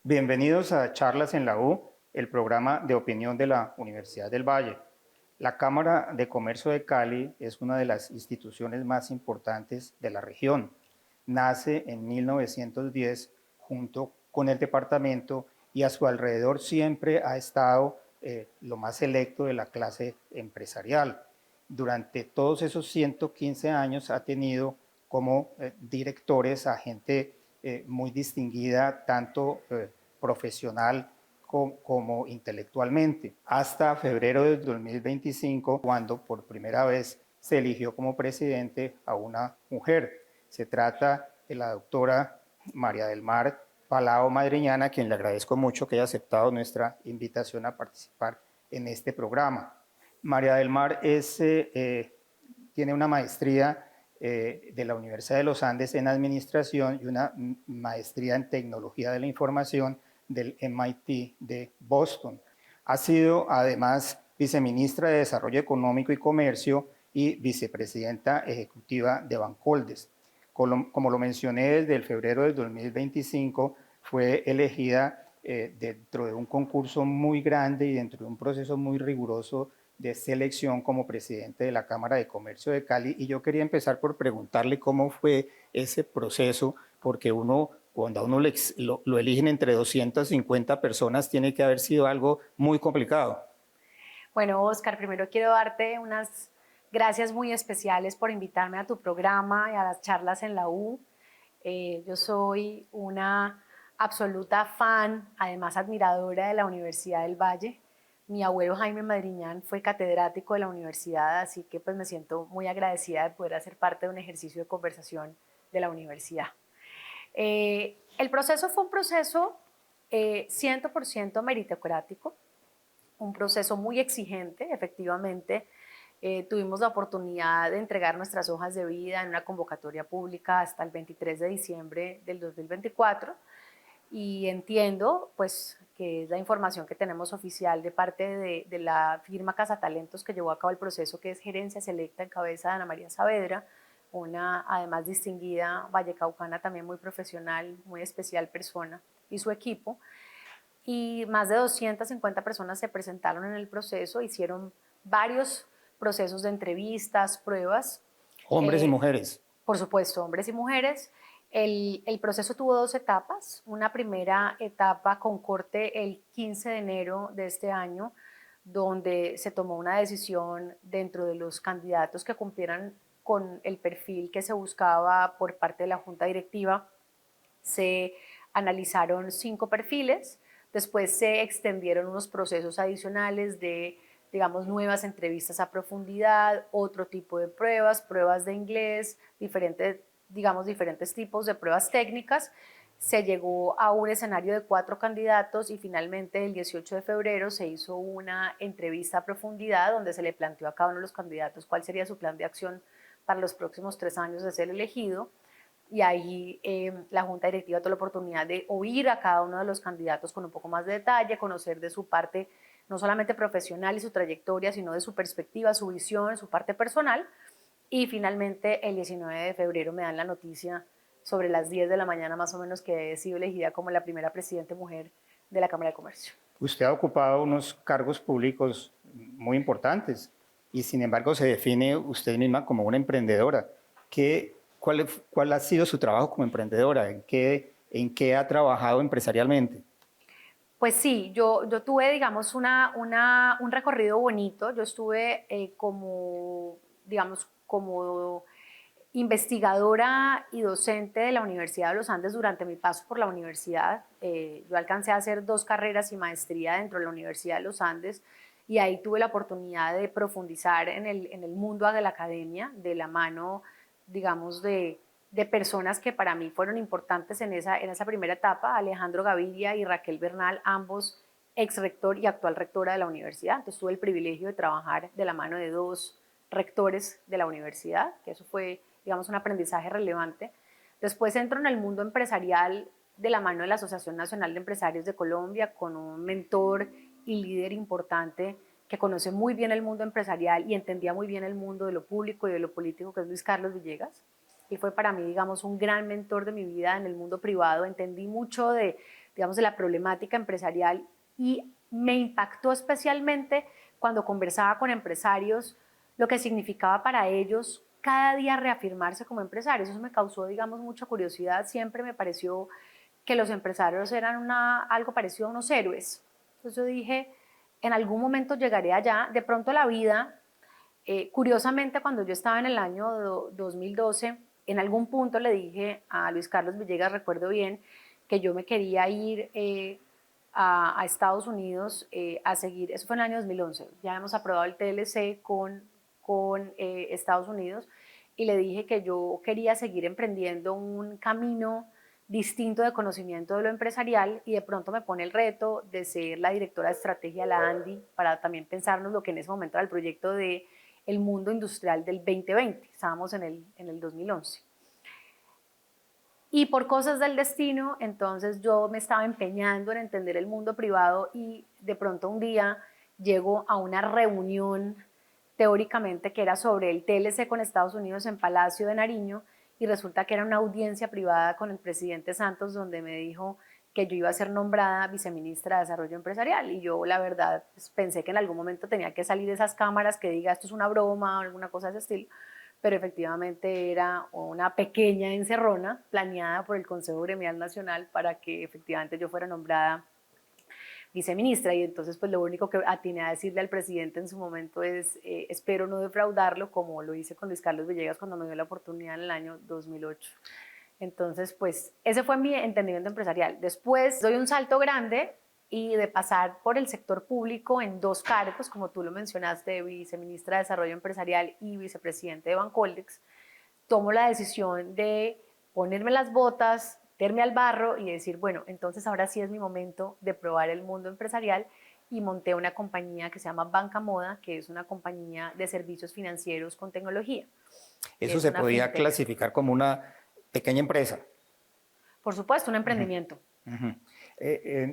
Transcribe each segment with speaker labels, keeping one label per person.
Speaker 1: Bienvenidos a Charlas en la U, el programa de opinión de la Universidad del Valle. La Cámara de Comercio de Cali es una de las instituciones más importantes de la región. Nace en 1910 junto con el departamento y a su alrededor siempre ha estado lo más selecto de la clase empresarial. Durante todos esos 115 años ha tenido como directores a gente muy distinguida, tanto profesional como intelectualmente, hasta febrero del 2025, cuando por primera vez se eligió como presidente a una mujer. Se trata de la doctora María del Mar Palao Madriñana, a quien le agradezco mucho que haya aceptado nuestra invitación a participar en este programa. María del Mar tiene una maestría de la Universidad de los Andes en Administración y una maestría en Tecnología de la Información del MIT de Boston. Ha sido además viceministra de Desarrollo Económico y Comercio y vicepresidenta ejecutiva de Bancoldes. Como lo mencioné, desde el febrero del 2025 fue elegida dentro de un concurso muy grande y dentro de un proceso muy riguroso de selección como presidente de la Cámara de Comercio de Cali, y yo quería empezar por preguntarle cómo fue ese proceso, porque cuando a uno lo eligen entre 250 personas, tiene que haber sido algo muy complicado.
Speaker 2: Bueno, Oscar, primero quiero darte unas gracias muy especiales por invitarme a tu programa y a las charlas en la U. Yo soy una absoluta fan, además admiradora de la Universidad del Valle. Mi abuelo Jaime Madriñán fue catedrático de la universidad, así que pues me siento muy agradecida de poder hacer parte de un ejercicio de conversación de la universidad. El proceso fue un proceso 100% meritocrático, un proceso muy exigente, efectivamente. Tuvimos la oportunidad de entregar nuestras hojas de vida en una convocatoria pública hasta el 23 de diciembre del 2024 y entiendo pues que es la información que tenemos oficial de parte de la firma Cazatalentos que llevó a cabo el proceso, que es Gerencia Selecta en cabeza de Ana María Saavedra, una además distinguida vallecaucana, también muy profesional, muy especial persona, y su equipo. Y más de 250 personas se presentaron en el proceso, hicieron varios procesos de entrevistas, pruebas.
Speaker 1: Hombres y mujeres.
Speaker 2: Por supuesto, hombres y mujeres. El proceso tuvo dos etapas. Una primera etapa con corte el 15 de enero de este año, donde se tomó una decisión dentro de los candidatos que cumplieran con el perfil que se buscaba por parte de la Junta Directiva. Se analizaron 5 perfiles, después se extendieron unos procesos adicionales de, digamos, nuevas entrevistas a profundidad, otro tipo de pruebas, pruebas de inglés, diferentes tipos de pruebas técnicas. Se llegó a un escenario de 4 candidatos y finalmente el 18 de febrero se hizo una entrevista a profundidad donde se le planteó a cada uno de los candidatos cuál sería su plan de acción para los próximos 3 años de ser elegido. Y ahí la Junta Directiva tuvo la oportunidad de oír a cada uno de los candidatos con un poco más de detalle, conocer de su parte no solamente profesional y su trayectoria, sino de su perspectiva, su visión, su parte personal. Y finalmente el 19 de febrero me dan la noticia sobre las 10 de la mañana más o menos que he sido elegida como la primera presidente mujer de la Cámara de Comercio.
Speaker 1: Usted ha ocupado unos cargos públicos muy importantes y sin embargo se define usted misma como una emprendedora. ¿Cuál ha sido su trabajo como emprendedora? ¿En qué ha trabajado empresarialmente?
Speaker 2: Pues sí, yo tuve, digamos, un recorrido bonito. Yo estuve como investigadora y docente de la Universidad de los Andes durante mi paso por la universidad. Yo alcancé a hacer 2 carreras y maestría dentro de la Universidad de los Andes y ahí tuve la oportunidad de profundizar en el mundo de la academia, de la mano, digamos, de personas que para mí fueron importantes en esa primera etapa, Alejandro Gaviria y Raquel Bernal, ambos ex rector y actual rectora de la universidad. Entonces tuve el privilegio de trabajar de la mano de 2 rectores de la universidad, que eso fue, digamos, un aprendizaje relevante. Después entro en el mundo empresarial de la mano de la Asociación Nacional de Empresarios de Colombia, con un mentor y líder importante que conoce muy bien el mundo empresarial y entendía muy bien el mundo de lo público y de lo político, que es Luis Carlos Villegas. Y fue para mí, digamos, un gran mentor de mi vida en el mundo privado. Entendí mucho de digamos, de la problemática empresarial, y me impactó especialmente cuando conversaba con empresarios lo que significaba para ellos cada día reafirmarse como empresarios. Eso me causó, digamos, mucha curiosidad. Siempre me pareció que los empresarios eran algo parecido a unos héroes. Entonces yo dije, en algún momento llegaré allá. De pronto la vida, curiosamente, cuando yo estaba en el año 2012, en algún punto le dije a Luis Carlos Villegas, recuerdo bien, que yo me quería ir a Estados Unidos a seguir, eso fue en el año 2011, ya hemos aprobado el TLC con Estados Unidos, y le dije que yo quería seguir emprendiendo un camino distinto de conocimiento de lo empresarial, y de pronto me pone el reto de ser la directora de estrategia de la ANDI para también pensarnos lo que en ese momento era el proyecto de el mundo industrial del 2020, estábamos en el 2011. Y por cosas del destino, entonces yo me estaba empeñando en entender el mundo privado, y de pronto un día llego a una reunión teóricamente que era sobre el TLC con Estados Unidos en Palacio de Nariño, y resulta que era una audiencia privada con el presidente Santos, donde me dijo que yo iba a ser nombrada viceministra de Desarrollo Empresarial, y yo la verdad pues, pensé que en algún momento tenía que salir de esas cámaras que diga esto es una broma o alguna cosa de ese estilo, pero efectivamente era una pequeña encerrona planeada por el Consejo Gremial Nacional para que efectivamente yo fuera nombrada viceministra. Y entonces pues lo único que atiné a decirle al presidente en su momento es espero no defraudarlo, como lo hice con Luis Carlos Villegas cuando me dio la oportunidad en el año 2008. Entonces pues ese fue mi entendimiento empresarial. Después doy un salto grande, y de pasar por el sector público en dos cargos, como tú lo mencionaste, viceministra de Desarrollo Empresarial y vicepresidente de Bancoldex, tomo la decisión de ponerme las botas, meterme al barro y decir, bueno, entonces ahora sí es mi momento de probar el mundo empresarial, y monté una compañía que se llama Banca Moda, que es una compañía de servicios financieros con tecnología.
Speaker 1: Eso
Speaker 2: Es
Speaker 1: se
Speaker 2: una
Speaker 1: podía
Speaker 2: fintech.
Speaker 1: clasificar como una pequeña empresa.
Speaker 2: Por supuesto, un emprendimiento.
Speaker 1: Ujú.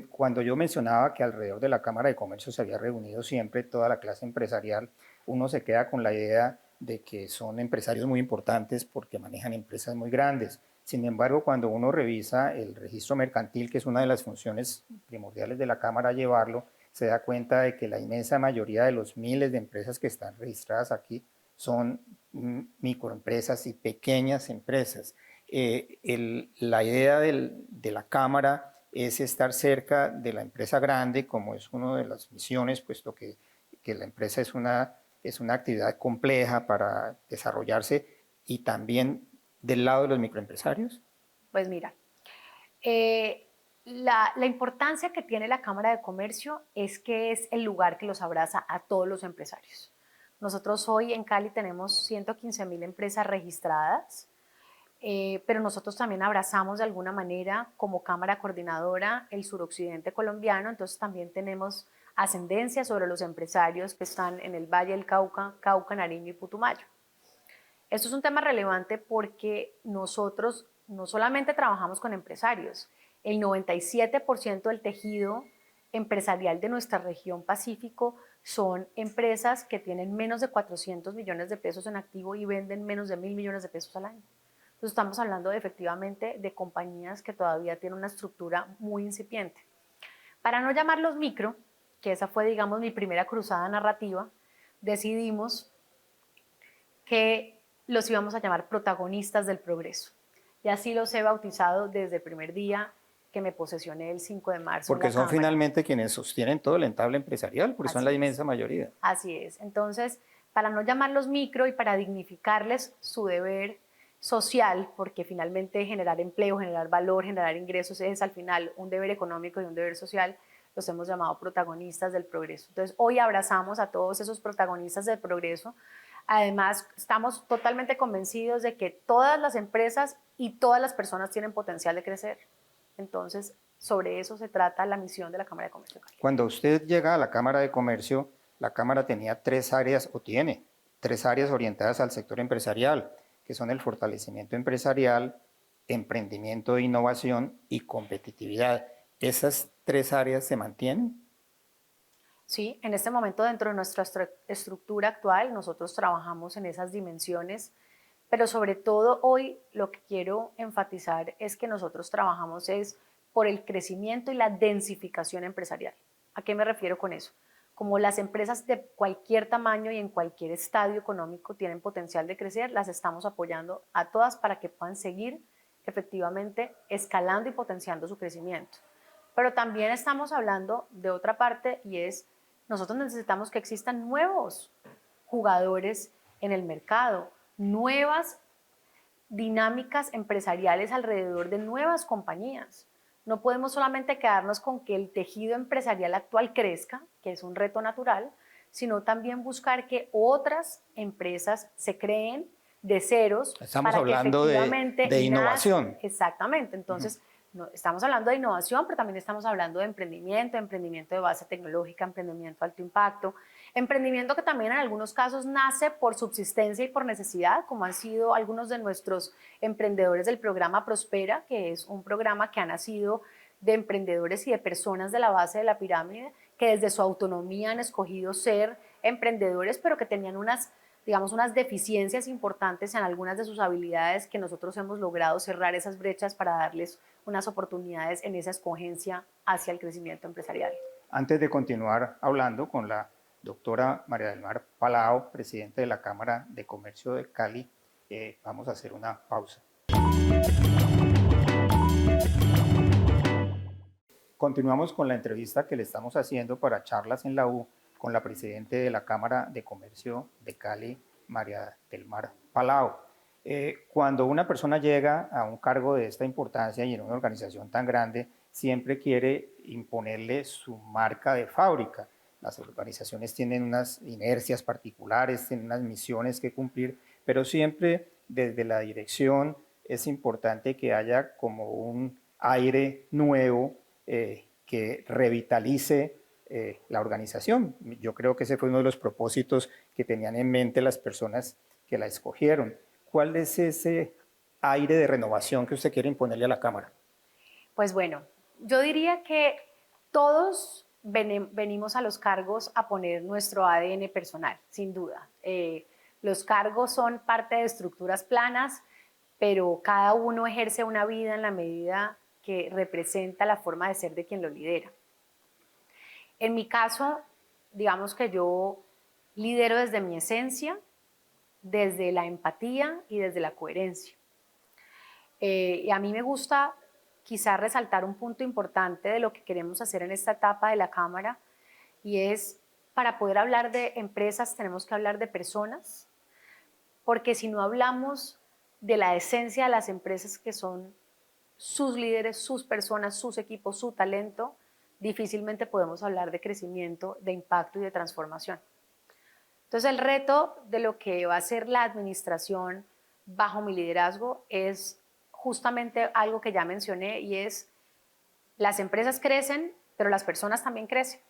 Speaker 1: Cuando yo mencionaba que alrededor de la Cámara de Comercio se había reunido siempre toda la clase empresarial, uno se queda con la idea de que son empresarios muy importantes porque manejan empresas muy grandes. Sin embargo, cuando uno revisa el registro mercantil, que es una de las funciones primordiales de la Cámara llevarlo, se da cuenta de que la inmensa mayoría de los miles de empresas que están registradas aquí son microempresas y pequeñas empresas. La idea de la Cámara es estar cerca de la empresa grande, como es una de las misiones, puesto que la empresa es una actividad compleja para desarrollarse, y también del lado de los microempresarios.
Speaker 2: Pues mira, la importancia que tiene la Cámara de Comercio es que es el lugar que los abraza a todos los empresarios. Nosotros hoy en Cali tenemos 115.000 empresas registradas, pero nosotros también abrazamos de alguna manera como Cámara Coordinadora el suroccidente colombiano, entonces también tenemos ascendencia sobre los empresarios que están en el Valle del Cauca, Cauca, Nariño y Putumayo. Esto es un tema relevante porque nosotros no solamente trabajamos con empresarios, el 97% del tejido empresarial de nuestra región Pacífico son empresas que tienen menos de 400 millones de pesos en activo y venden menos de 1.000 millones de pesos al año. Entonces estamos hablando de, efectivamente de compañías que todavía tienen una estructura muy incipiente. Para no llamarlos micro, que esa fue, digamos, mi primera cruzada narrativa, decidimos que los íbamos a llamar protagonistas del progreso. Y así los he bautizado desde el primer día que me posesioné el 5 de marzo en
Speaker 1: Porque
Speaker 2: la
Speaker 1: son
Speaker 2: Cámara.
Speaker 1: finalmente quienes sostienen todo el entablo empresarial, porque son la inmensa mayoría.
Speaker 2: Así es. Entonces, para no llamarlos micro y para dignificarles su deber social, porque finalmente generar empleo, generar valor, generar ingresos es al final un deber económico y un deber social, los hemos llamado protagonistas del progreso. Entonces, hoy abrazamos a todos esos protagonistas del progreso. Además, estamos totalmente convencidos de que todas las empresas y todas las personas tienen potencial de crecer. Entonces, sobre eso se trata la misión de la Cámara de Comercio de Cali.
Speaker 1: Cuando usted llega a la Cámara de Comercio, la Cámara tenía tres áreas, o tiene tres áreas orientadas al sector empresarial, que son el fortalecimiento empresarial, emprendimiento e innovación y competitividad. ¿Esas tres áreas se mantienen?
Speaker 2: Sí, en este momento dentro de nuestra estructura actual nosotros trabajamos en esas dimensiones, pero sobre todo hoy lo que quiero enfatizar es que nosotros trabajamos es por el crecimiento y la densificación empresarial. ¿A qué me refiero con eso? Como las empresas de cualquier tamaño y en cualquier estadio económico tienen potencial de crecer, las estamos apoyando a todas para que puedan seguir efectivamente escalando y potenciando su crecimiento. Pero también estamos hablando de otra parte y es, nosotros necesitamos que existan nuevos jugadores en el mercado, nuevas dinámicas empresariales alrededor de nuevas compañías. No podemos solamente quedarnos con que el tejido empresarial actual crezca, que es un reto natural, sino también buscar que otras empresas se creen de ceros.
Speaker 1: Estamos
Speaker 2: para que
Speaker 1: hablando
Speaker 2: efectivamente
Speaker 1: de innovación.
Speaker 2: Exactamente. Entonces, no, estamos hablando de innovación, pero también estamos hablando de emprendimiento de base tecnológica, emprendimiento de alto impacto, emprendimiento que también en algunos casos nace por subsistencia y por necesidad, como han sido algunos de nuestros emprendedores del programa Prospera, que es un programa que ha nacido de emprendedores y de personas de la base de la pirámide que desde su autonomía han escogido ser emprendedores, pero que tenían unas, digamos, unas deficiencias importantes en algunas de sus habilidades que nosotros hemos logrado cerrar esas brechas para darles unas oportunidades en esa escogencia hacia el crecimiento empresarial.
Speaker 1: Antes de continuar hablando con la doctora María del Mar Palao, presidente de la Cámara de Comercio de Cali, vamos a hacer una pausa. Continuamos con la entrevista que le estamos haciendo para Charlas en la U con la presidenta de la Cámara de Comercio de Cali, María del Mar Palao. Cuando una persona llega a un cargo de esta importancia y en una organización tan grande, siempre quiere imponerle su marca de fábrica. Las organizaciones tienen unas inercias particulares, tienen unas misiones que cumplir, pero siempre desde la dirección es importante que haya como un aire nuevo que revitalice la organización. Yo creo que ese fue uno de los propósitos que tenían en mente las personas que la escogieron. ¿Cuál es ese aire de renovación que usted quiere imponerle a la Cámara?
Speaker 2: Pues bueno, yo diría que todos venimos a los cargos a poner nuestro ADN personal, sin duda. Los cargos son parte de estructuras planas, pero cada uno ejerce una vida en la medida que representa la forma de ser de quien lo lidera. En mi caso, digamos que yo lidero desde mi esencia, desde la empatía y desde la coherencia. Y a mí me gusta quizás resaltar un punto importante de lo que queremos hacer en esta etapa de la Cámara, y es, para poder hablar de empresas tenemos que hablar de personas, porque si no hablamos de la esencia de las empresas, que son sus líderes, sus personas, sus equipos, su talento, difícilmente podemos hablar de crecimiento, de impacto y de transformación. Entonces el reto de lo que va a ser la administración bajo mi liderazgo es justamente algo que ya mencioné, y es: las empresas crecen, pero las personas también crecen.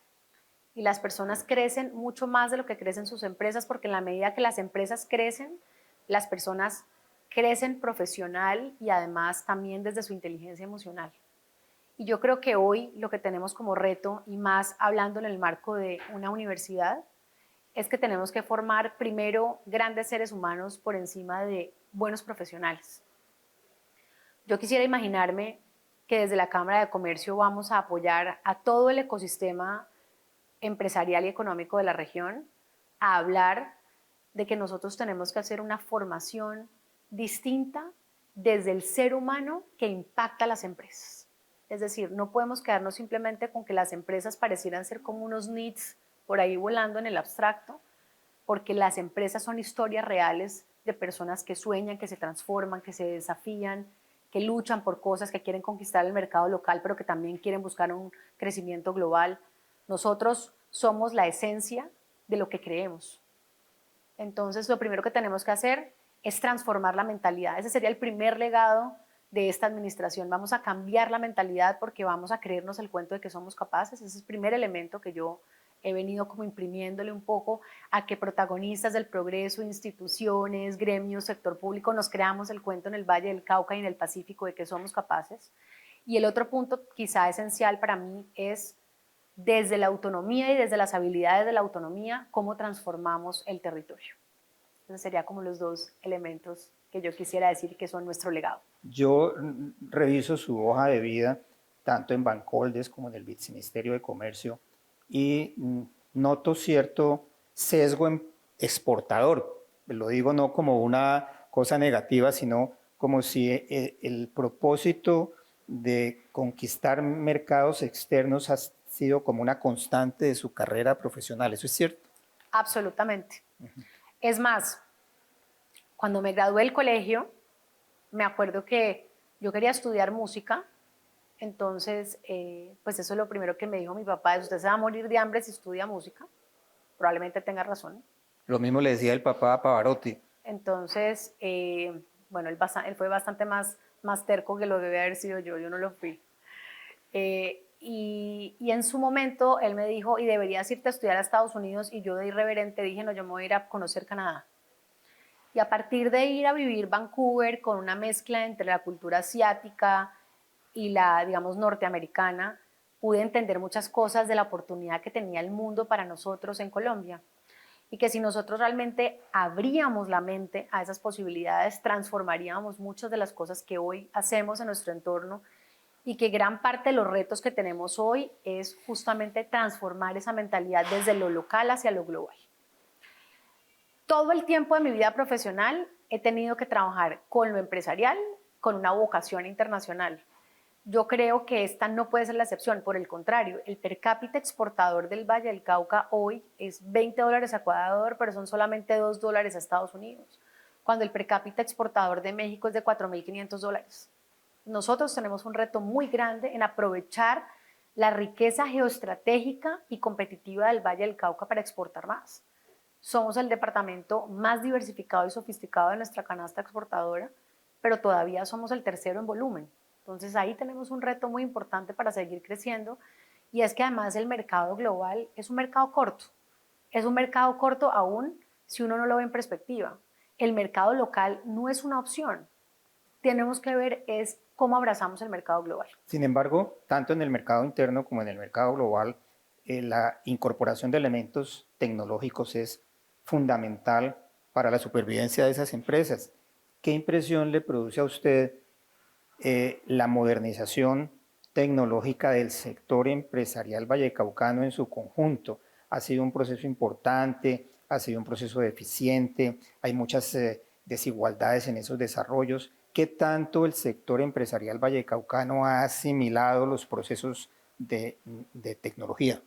Speaker 2: Y las personas crecen mucho más de lo que crecen sus empresas, porque en la medida que las empresas crecen, las personas crecen profesional y además también desde su inteligencia emocional. Y yo creo que hoy lo que tenemos como reto, y más hablando en el marco de una universidad, es que tenemos que formar primero grandes seres humanos por encima de buenos profesionales. Yo quisiera imaginarme que desde la Cámara de Comercio vamos a apoyar a todo el ecosistema empresarial y económico de la región a hablar de que nosotros tenemos que hacer una formación distinta desde el ser humano que impacta a las empresas. Es decir, no podemos quedarnos simplemente con que las empresas parecieran ser como unos nits por ahí volando en el abstracto, porque las empresas son historias reales de personas que sueñan, que se transforman, que se desafían, que luchan por cosas, que quieren conquistar el mercado local, pero que también quieren buscar un crecimiento global. Nosotros somos la esencia de lo que creemos. Entonces, lo primero que tenemos que hacer es transformar la mentalidad. Ese sería el primer legado de esta administración. Vamos a cambiar la mentalidad porque vamos a creernos el cuento de que somos capaces. Ese es el primer elemento que yo he venido como imprimiéndole un poco a que protagonistas del progreso, instituciones, gremios, sector público, nos creamos el cuento en el Valle del Cauca y en el Pacífico de que somos capaces. Y el otro punto quizá esencial para mí es, desde la autonomía y desde las habilidades de la autonomía, cómo transformamos el territorio. Esos serían como los dos elementos que yo quisiera decir que son nuestro legado.
Speaker 1: Yo reviso su hoja de vida tanto en Bancoldes como en el Viceministerio de Comercio, y noto cierto sesgo exportador. Lo digo no como una cosa negativa, sino como si el propósito de conquistar mercados externos ha sido como una constante de su carrera profesional. ¿Eso es cierto?
Speaker 2: Absolutamente. Es más, cuando me gradué del colegio, me acuerdo que yo quería estudiar música, entonces, pues eso es lo primero que me dijo mi papá, es usted se va a morir de hambre si estudia música, probablemente tenga razón.
Speaker 1: Lo mismo le decía el papá a Pavarotti.
Speaker 2: Entonces, bueno, él fue bastante más terco que lo debe haber sido yo no lo fui. Y en su momento él me dijo, y deberías irte a estudiar a Estados Unidos, y yo de irreverente dije, no, yo me voy a ir a conocer Canadá. Y a partir de ir a vivir Vancouver con una mezcla entre la cultura asiática y la, digamos, norteamericana, pude entender muchas cosas de la oportunidad que tenía el mundo para nosotros en Colombia. Y que si nosotros realmente abríamos la mente a esas posibilidades, transformaríamos muchas de las cosas que hoy hacemos en nuestro entorno y que gran parte de los retos que tenemos hoy es justamente transformar esa mentalidad desde lo local hacia lo global. Todo el tiempo de mi vida profesional he tenido que trabajar con lo empresarial, con una vocación internacional. Yo creo que esta no puede ser la excepción, por el contrario, el per cápita exportador del Valle del Cauca hoy es $20 a Ecuador, pero son solamente $2 a Estados Unidos, cuando el per cápita exportador de México es de $4.500. Nosotros tenemos un reto muy grande en aprovechar la riqueza geoestratégica y competitiva del Valle del Cauca para exportar más. Somos el departamento más diversificado y sofisticado de nuestra canasta exportadora, pero todavía somos el tercero en volumen. Entonces ahí tenemos un reto muy importante para seguir creciendo, y es que además el mercado global es un mercado corto. Es un mercado corto aún si uno no lo ve en perspectiva. El mercado local no es una opción. Tenemos que ver es cómo abrazamos el mercado global.
Speaker 1: Sin embargo, tanto en el mercado interno como en el mercado global, la incorporación de elementos tecnológicos es fundamental para la supervivencia de esas empresas. ¿Qué impresión le produce a usted la modernización tecnológica del sector empresarial vallecaucano en su conjunto? Ha sido un proceso importante, ha sido un proceso eficiente, hay muchas desigualdades en esos desarrollos. ¿Qué tanto el sector empresarial vallecaucano ha asimilado los procesos de tecnología?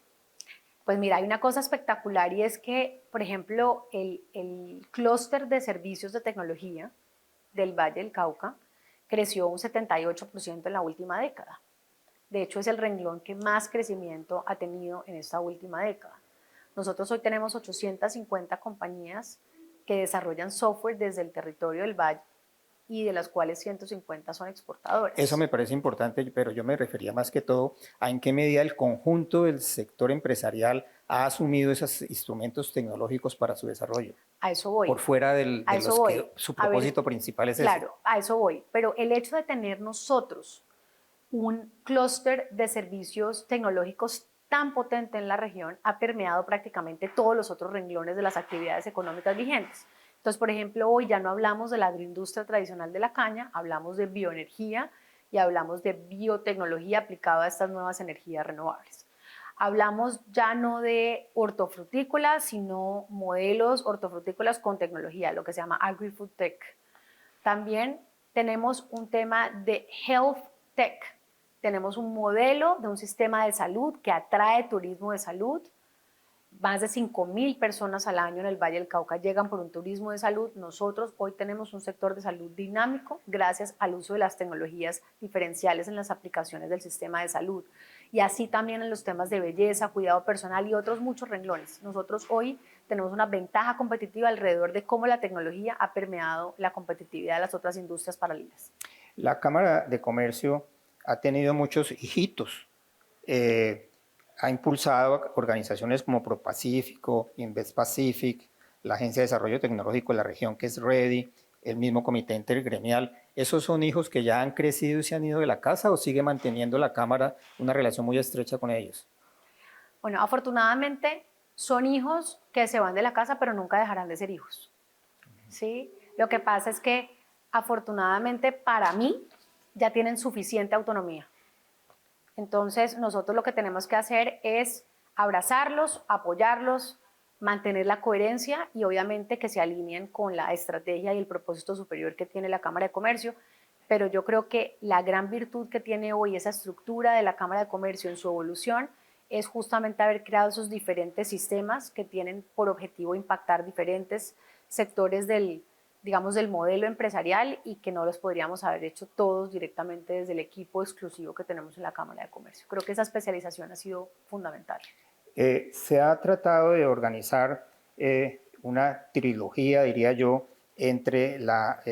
Speaker 2: Pues mira, hay una cosa espectacular, y es que, por ejemplo, el clúster de servicios de tecnología del Valle del Cauca creció un 78% en la última década. De hecho, es el renglón que más crecimiento ha tenido en esta última década. Nosotros hoy tenemos 850 compañías que desarrollan software desde el territorio del Valle, y de las cuales 150 son exportadoras.
Speaker 1: Eso me parece importante, pero yo me refería más que todo a en qué medida el conjunto del sector empresarial ha asumido esos instrumentos tecnológicos para su desarrollo.
Speaker 2: A eso voy.
Speaker 1: Por fuera de los que su propósito principal es ese.
Speaker 2: Claro, a eso voy. Pero el hecho de tener nosotros un clúster de servicios tecnológicos tan potente en la región ha permeado prácticamente todos los otros renglones de las actividades económicas vigentes. Entonces, por ejemplo, hoy ya no hablamos de la agroindustria tradicional de la caña, hablamos de bioenergía y hablamos de biotecnología aplicada a estas nuevas energías renovables. Hablamos ya no de hortofrutícolas, sino modelos hortofrutícolas con tecnología, lo que se llama agri-food tech. También tenemos un tema de health tech. Tenemos un modelo de un sistema de salud que atrae turismo de salud. Más de 5.000 personas al año en el Valle del Cauca llegan por un turismo de salud. Nosotros hoy tenemos un sector de salud dinámico gracias al uso de las tecnologías diferenciales en las aplicaciones del sistema de salud. Y así también en los temas de belleza, cuidado personal y otros muchos renglones. Nosotros hoy tenemos una ventaja competitiva alrededor de cómo la tecnología ha permeado la competitividad de las otras industrias paralelas.
Speaker 1: La Cámara de Comercio ha tenido muchos hijitos. Ha impulsado organizaciones como ProPacífico, Invest Pacific, la Agencia de Desarrollo Tecnológico de la región, que es REDI, el mismo Comité Intergremial. ¿Esos son hijos que ya han crecido y se han ido de la casa, o sigue manteniendo la Cámara una relación muy estrecha con ellos?
Speaker 2: Bueno, afortunadamente son hijos que se van de la casa, pero nunca dejarán de ser hijos. ¿Sí? Lo que pasa es que afortunadamente para mí ya tienen suficiente autonomía. Entonces, nosotros lo que tenemos que hacer es abrazarlos, apoyarlos, mantener la coherencia y obviamente que se alineen con la estrategia y el propósito superior que tiene la Cámara de Comercio. Pero yo creo que la gran virtud que tiene hoy esa estructura de la Cámara de Comercio en su evolución es justamente haber creado esos diferentes sistemas que tienen por objetivo impactar diferentes sectores del, digamos, del modelo empresarial y que no los podríamos haber hecho todos directamente desde el equipo exclusivo que tenemos en la Cámara de Comercio. Creo que esa especialización ha sido fundamental.
Speaker 1: Se ha tratado de organizar una trilogía, diría yo, entre la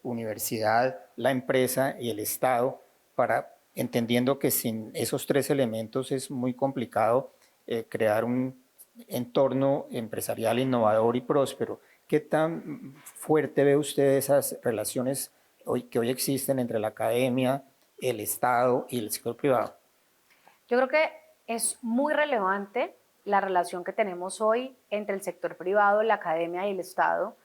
Speaker 1: universidad, la empresa y el Estado, para, entendiendo que sin esos tres elementos es muy complicado crear un entorno empresarial innovador y próspero. ¿Qué tan fuerte ve usted esas relaciones que hoy existen entre la academia, el Estado y el sector privado?
Speaker 2: Yo creo que es muy relevante la relación que tenemos hoy entre el sector privado, la academia y el Estado.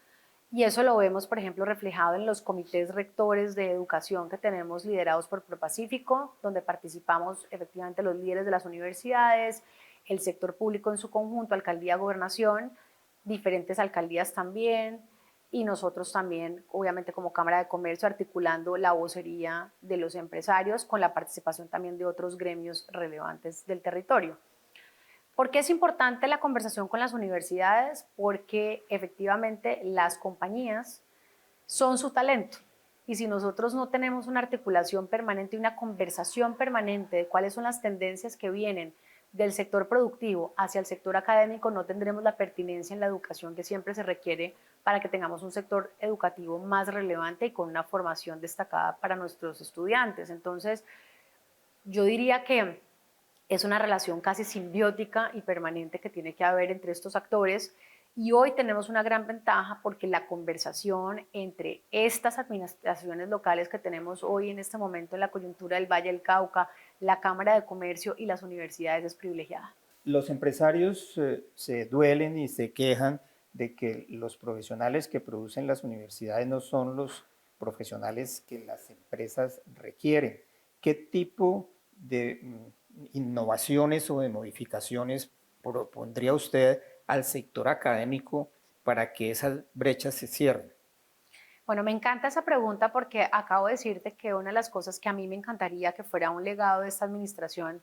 Speaker 2: Y eso lo vemos, por ejemplo, reflejado en los comités rectores de educación que tenemos liderados por ProPacífico, donde participamos efectivamente los líderes de las universidades, el sector público en su conjunto, alcaldía, gobernación, diferentes alcaldías también, y nosotros también, obviamente como Cámara de Comercio, articulando la vocería de los empresarios con la participación también de otros gremios relevantes del territorio. ¿Por qué es importante la conversación con las universidades? Porque efectivamente las compañías son su talento. Y si nosotros no tenemos una articulación permanente y una conversación permanente de cuáles son las tendencias que vienen del sector productivo hacia el sector académico, no tendremos la pertinencia en la educación que siempre se requiere para que tengamos un sector educativo más relevante y con una formación destacada para nuestros estudiantes. Entonces, yo diría que es una relación casi simbiótica y permanente que tiene que haber entre estos actores y hoy tenemos una gran ventaja porque la conversación entre estas administraciones locales que tenemos hoy en este momento en la coyuntura del Valle del Cauca, la Cámara de Comercio y las universidades es privilegiada.
Speaker 1: Los empresarios se duelen y se quejan de que los profesionales que producen las universidades no son los profesionales que las empresas requieren. ¿Qué tipo de innovaciones o de modificaciones propondría usted al sector académico para que esas brechas se cierren?
Speaker 2: Bueno, me encanta esa pregunta porque acabo de decirte que una de las cosas que a mí me encantaría que fuera un legado de esta administración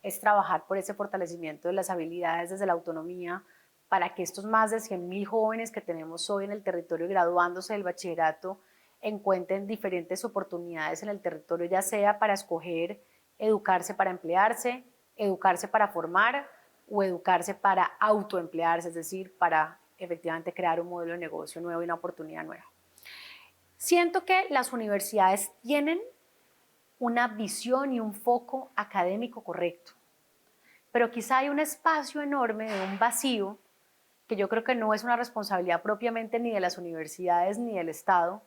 Speaker 2: es trabajar por ese fortalecimiento de las habilidades desde la autonomía para que estos más de 100.000 jóvenes que tenemos hoy en el territorio graduándose del bachillerato encuentren diferentes oportunidades en el territorio, ya sea para escoger educarse para emplearse, educarse para formar o educarse para autoemplearse, es decir, para efectivamente crear un modelo de negocio nuevo y una oportunidad nueva. Siento que las universidades tienen una visión y un foco académico correcto, pero quizá hay un espacio enorme de un vacío que yo creo que no es una responsabilidad propiamente ni de las universidades ni del Estado,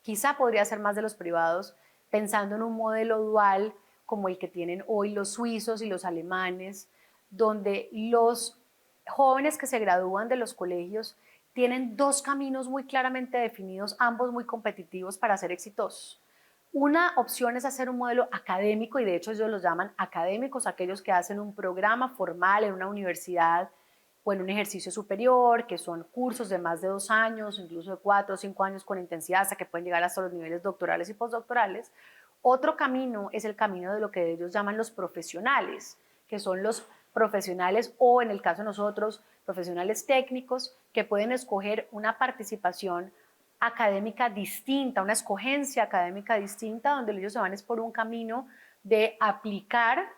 Speaker 2: quizá podría ser más de los privados, pensando en un modelo dual como el que tienen hoy los suizos y los alemanes, donde los jóvenes que se gradúan de los colegios tienen dos caminos muy claramente definidos, ambos muy competitivos para ser exitosos. Una opción es hacer un modelo académico, y de hecho ellos los llaman académicos, aquellos que hacen un programa formal en una universidad o en un ejercicio superior, que son cursos de más de 2 años, incluso de 4 o 5 años con intensidad, hasta que pueden llegar hasta los niveles doctorales y postdoctorales. Otro camino es el camino de lo que ellos llaman los profesionales, que son los profesionales o en el caso de nosotros, profesionales técnicos que pueden escoger una participación académica distinta, una escogencia académica distinta, donde ellos se van es por un camino de aplicar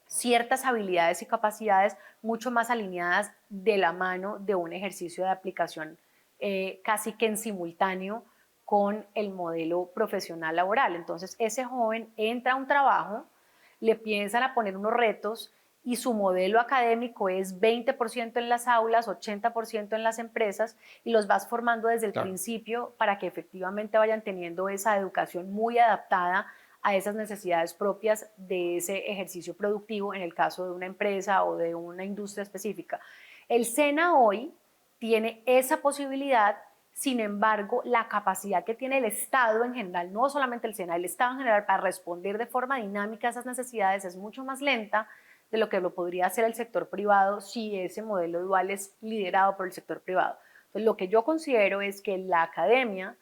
Speaker 2: ciertas habilidades y capacidades mucho más alineadas de la mano de un ejercicio de aplicación casi que en simultáneo con el modelo profesional laboral. Entonces ese joven entra a un trabajo, le piensan a poner unos retos y su modelo académico es 20% en las aulas, 80% en las empresas y los vas formando desde el principio para que efectivamente vayan teniendo esa educación muy adaptada a esas necesidades propias de ese ejercicio productivo en el caso de una empresa o de una industria específica. El SENA hoy tiene esa posibilidad Sin embargo, la capacidad que tiene el Estado en general, no solamente el SENA, el Estado en general para responder de forma dinámica a esas necesidades es mucho más lenta de lo que lo podría hacer el sector privado si ese modelo dual es liderado por el sector privado. Entonces, lo que yo considero es que la academia,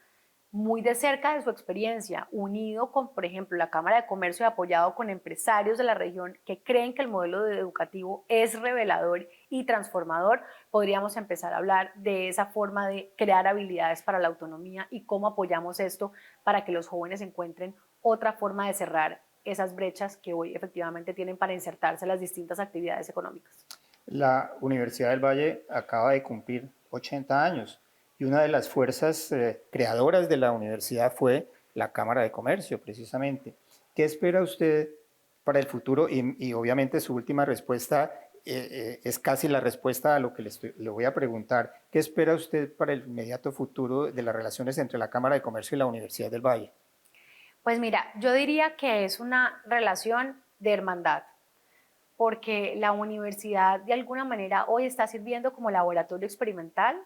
Speaker 2: muy de cerca de su experiencia, unido con, por ejemplo, la Cámara de Comercio y apoyado con empresarios de la región que creen que el modelo educativo es revelador y transformador, podríamos empezar a hablar de esa forma de crear habilidades para la autonomía y cómo apoyamos esto para que los jóvenes encuentren otra forma de cerrar esas brechas que hoy efectivamente tienen para insertarse en las distintas actividades económicas.
Speaker 1: La Universidad del Valle acaba de cumplir 80 años y una de las fuerzas creadoras de la universidad fue la Cámara de Comercio, precisamente. ¿Qué espera usted para el futuro? Y obviamente su última respuesta es casi la respuesta a lo que le voy a preguntar. ¿Qué espera usted para el inmediato futuro de las relaciones entre la Cámara de Comercio y la Universidad del Valle?
Speaker 2: Pues mira, yo diría que es una relación de hermandad, porque la universidad de alguna manera hoy está sirviendo como laboratorio experimental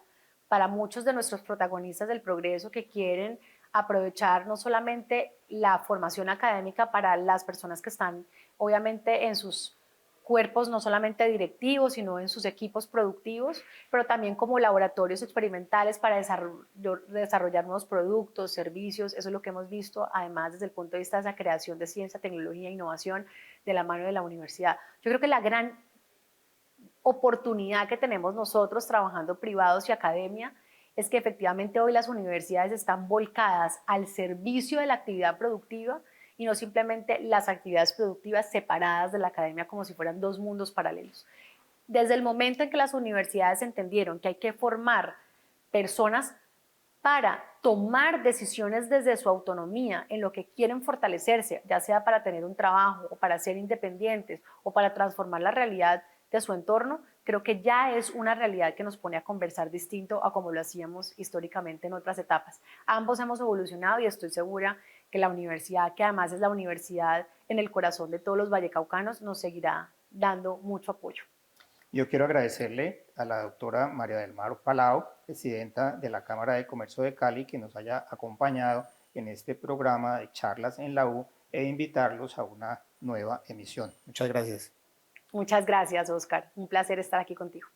Speaker 2: para muchos de nuestros protagonistas del progreso que quieren aprovechar no solamente la formación académica para las personas que están obviamente en sus cuerpos no solamente directivos, sino en sus equipos productivos, pero también como laboratorios experimentales para desarrollar nuevos productos, servicios. Eso es lo que hemos visto, además, desde el punto de vista de esa creación de ciencia, tecnología e innovación de la mano de la universidad. Yo creo que la gran oportunidad que tenemos nosotros trabajando privados y academia es que efectivamente hoy las universidades están volcadas al servicio de la actividad productiva y no simplemente las actividades productivas separadas de la academia como si fueran dos mundos paralelos. Desde el momento en que las universidades entendieron que hay que formar personas para tomar decisiones desde su autonomía en lo que quieren fortalecerse, ya sea para tener un trabajo o para ser independientes o para transformar la realidad de su entorno, creo que ya es una realidad que nos pone a conversar distinto a como lo hacíamos históricamente en otras etapas. Ambos hemos evolucionado y estoy segura que la universidad, que además es la universidad en el corazón de todos los vallecaucanos, nos seguirá dando mucho apoyo.
Speaker 1: Yo quiero agradecerle a la doctora María del Mar Palao, presidenta de la Cámara de Comercio de Cali, que nos haya acompañado en este programa de charlas en la U e invitarlos a una nueva emisión. Muchas gracias.
Speaker 2: Muchas gracias, Oscar. Un placer estar aquí contigo.